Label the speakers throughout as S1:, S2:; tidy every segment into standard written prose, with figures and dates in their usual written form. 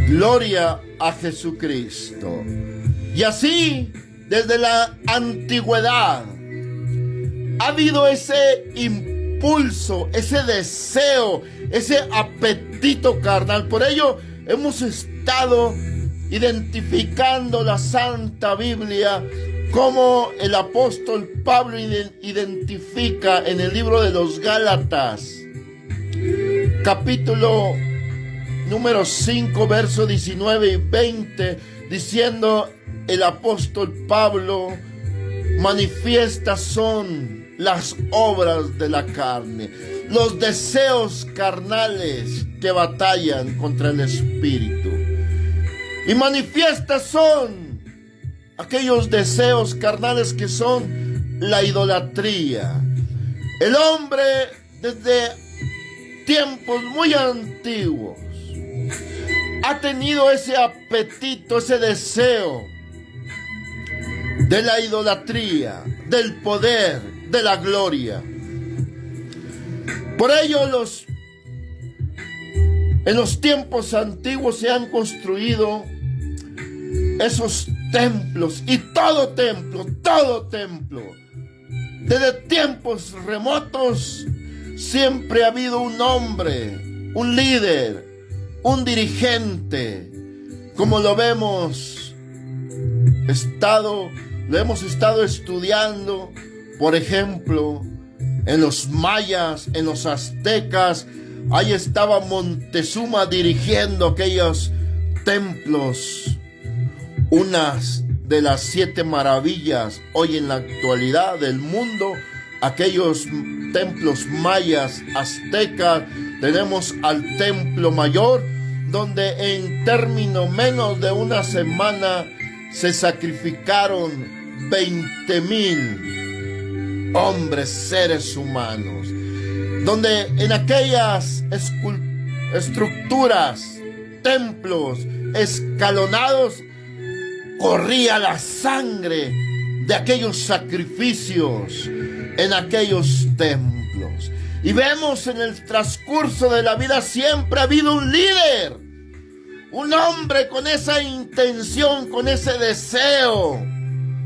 S1: Gloria a Jesucristo. Y así, desde la antigüedad, ha habido ese impulso, ese deseo, ese apetito carnal. Por ello, hemos estado identificando la Santa Biblia como el apóstol Pablo identifica en el libro de los Gálatas, capítulo número 5, versos 19 y 20, diciendo el apóstol Pablo: manifiestas son las obras de la carne, los deseos carnales que batallan contra el espíritu. Y manifiestas son aquellos deseos carnales que son la idolatría. El hombre desde tiempos muy antiguos ha tenido ese apetito, ese deseo de la idolatría, del poder, de la gloria. Por ello en los tiempos antiguos se han construido esos templos, y todo templo, desde tiempos remotos, siempre ha habido un hombre, un líder, un dirigente, como lo hemos estado estudiando, por ejemplo, en los mayas, en los aztecas. Ahí estaba Montezuma dirigiendo aquellos templos, unas de las 7 maravillas hoy en la actualidad del mundo, aquellos templos mayas, aztecas. Tenemos al Templo Mayor, donde en término menos de una semana se sacrificaron 20,000 hombres, seres humanos, donde en aquellas estructuras, templos escalonados, corría la sangre de aquellos sacrificios en aquellos templos. Y vemos en el transcurso de la vida siempre ha habido un líder, un hombre con esa intención, con ese deseo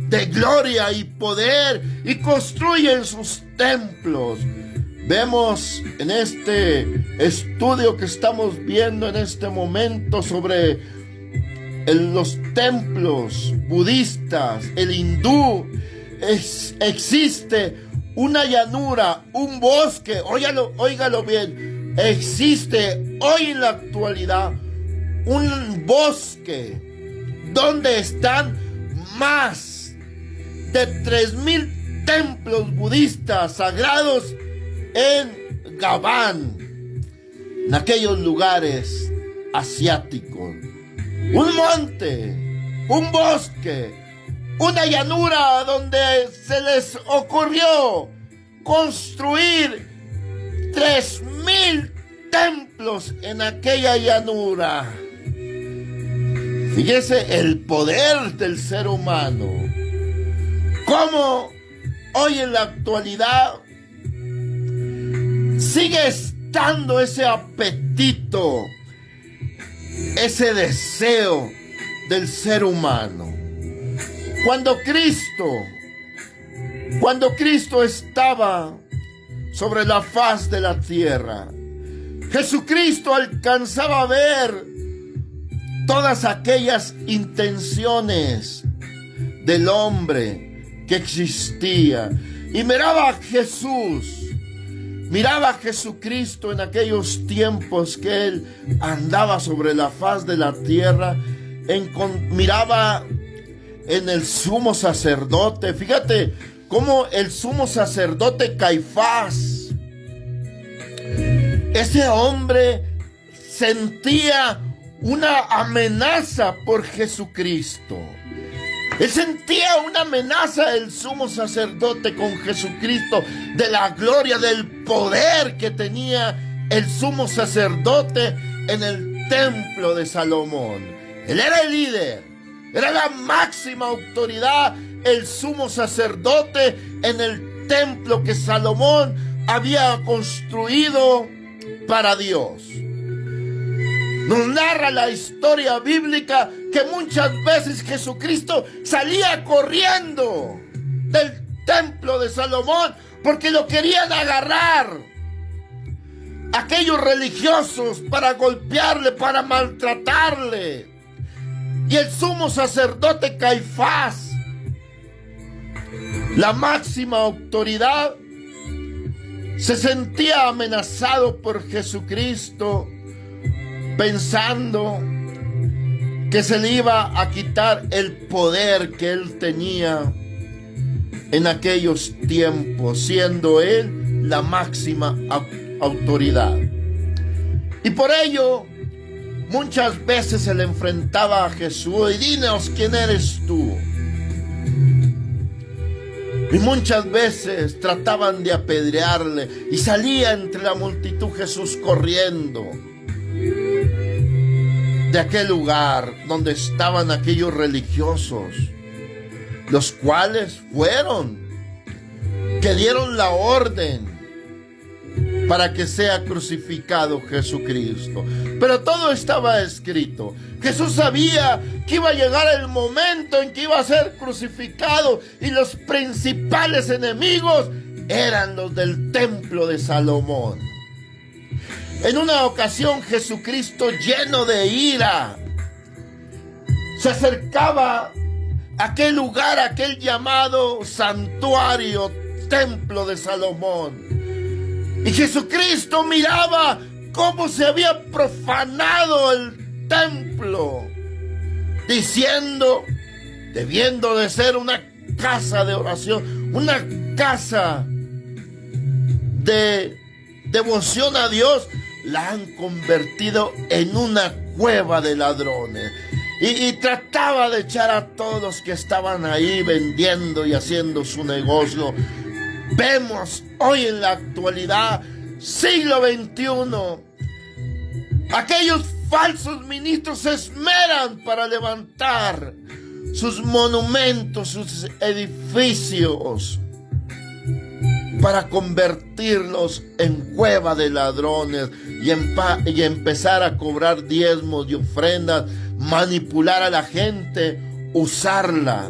S1: de gloria y poder, y construyen sus templos. Vemos en este estudio que estamos viendo en este momento sobre los templos budistas, el hindú, existe una llanura, un bosque, óigalo bien, existe hoy en la actualidad un bosque donde están más de 3,000 templos budistas sagrados en Gabán, en aquellos lugares asiáticos. Un monte, un bosque, una llanura donde se les ocurrió construir 3,000 templos en aquella llanura. Fíjese el poder del ser humano. Cómo hoy en la actualidad sigue estando ese apetito, ese deseo del ser humano. Cuando Cristo estaba sobre la faz de la tierra, Jesucristo alcanzaba a ver todas aquellas intenciones del hombre que existía, y miraba a Jesucristo en aquellos tiempos que Él andaba sobre la faz de la tierra. Miraba en el sumo sacerdote. Fíjate cómo el sumo sacerdote Caifás, ese hombre sentía una amenaza por Jesucristo. Él sentía una amenaza del sumo sacerdote con Jesucristo, de la gloria, del poder que tenía el sumo sacerdote en el templo de Salomón. Él era el líder, era la máxima autoridad, el sumo sacerdote en el templo que Salomón había construido para Dios. Nos narra la historia bíblica que muchas veces Jesucristo salía corriendo del templo de Salomón porque lo querían agarrar aquellos religiosos para golpearle, para maltratarle. Y el sumo sacerdote Caifás, la máxima autoridad, se sentía amenazado por Jesucristo, pensando que se le iba a quitar el poder que él tenía en aquellos tiempos, siendo él la máxima autoridad. Y por ello, muchas veces se le enfrentaba a Jesús: y dinos quién eres tú. Y muchas veces trataban de apedrearle, y salía entre la multitud Jesús corriendo de aquel lugar donde estaban aquellos religiosos, los cuales que dieron la orden para que sea crucificado Jesucristo. Pero todo estaba escrito. Jesús sabía que iba a llegar el momento en que iba a ser crucificado, y los principales enemigos eran los del templo de Salomón. En una ocasión, Jesucristo, lleno de ira, se acercaba a aquel lugar, aquel llamado santuario, templo de Salomón. Y Jesucristo miraba cómo se había profanado el templo, diciendo: debiendo de ser una casa de oración, una casa de devoción a Dios, la han convertido en una cueva de ladrones. Y trataba de echar a todos los que estaban ahí vendiendo y haciendo su negocio. Vemos hoy en la actualidad, siglo XXI, aquellos falsos ministros se esmeran para levantar sus monumentos, sus edificios, para convertirlos en cueva de ladrones y empezar a cobrar diezmos y ofrendas, manipular a la gente, usarla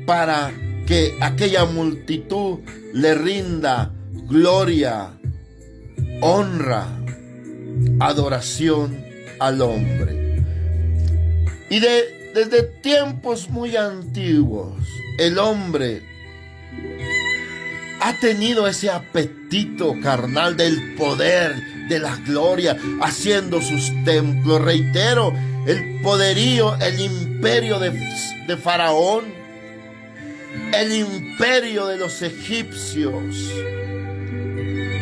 S1: para que aquella multitud le rinda gloria, honra, adoración al hombre. Y desde tiempos muy antiguos, el hombre ha tenido ese apetito carnal del poder, de la gloria, haciendo sus templos. Reitero, el poderío, el imperio de Faraón, el imperio de los egipcios,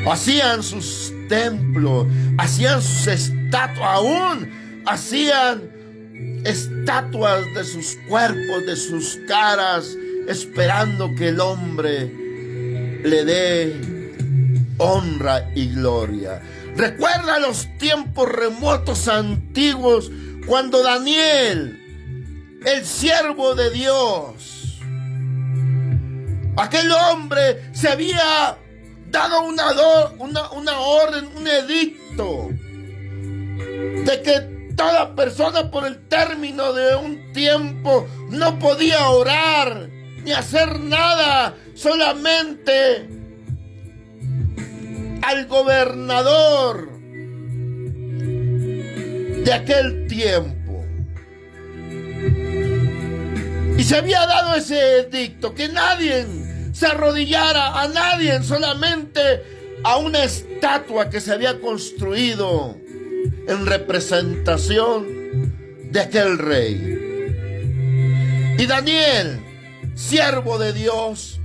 S1: hacían sus templos, hacían sus estatuas, aún hacían estatuas de sus cuerpos, de sus caras, esperando que el hombre le dé honra y gloria. Recuerda los tiempos remotos antiguos, cuando Daniel, el siervo de Dios, aquel hombre, se había dado una orden, un edicto, de que toda persona por el término de un tiempo no podía orar ni hacer nada, solamente al gobernador de aquel tiempo. Y se había dado ese edicto, que nadie se arrodillara, a nadie, solamente a una estatua que se había construido en representación de aquel rey. Y Daniel, siervo de Dios,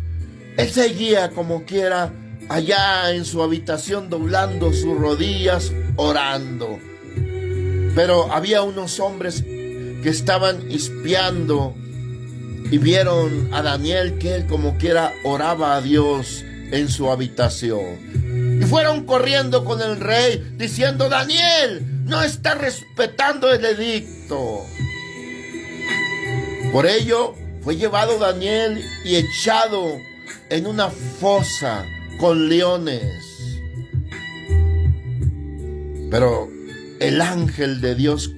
S1: él seguía como quiera allá en su habitación, doblando sus rodillas, orando. Pero había unos hombres que estaban espiando y vieron a Daniel que él como quiera oraba a Dios en su habitación. Y fueron corriendo con el rey diciendo: Daniel no está respetando el edicto. Por ello fue llevado Daniel y echado en una fosa con leones. Pero el ángel de Dios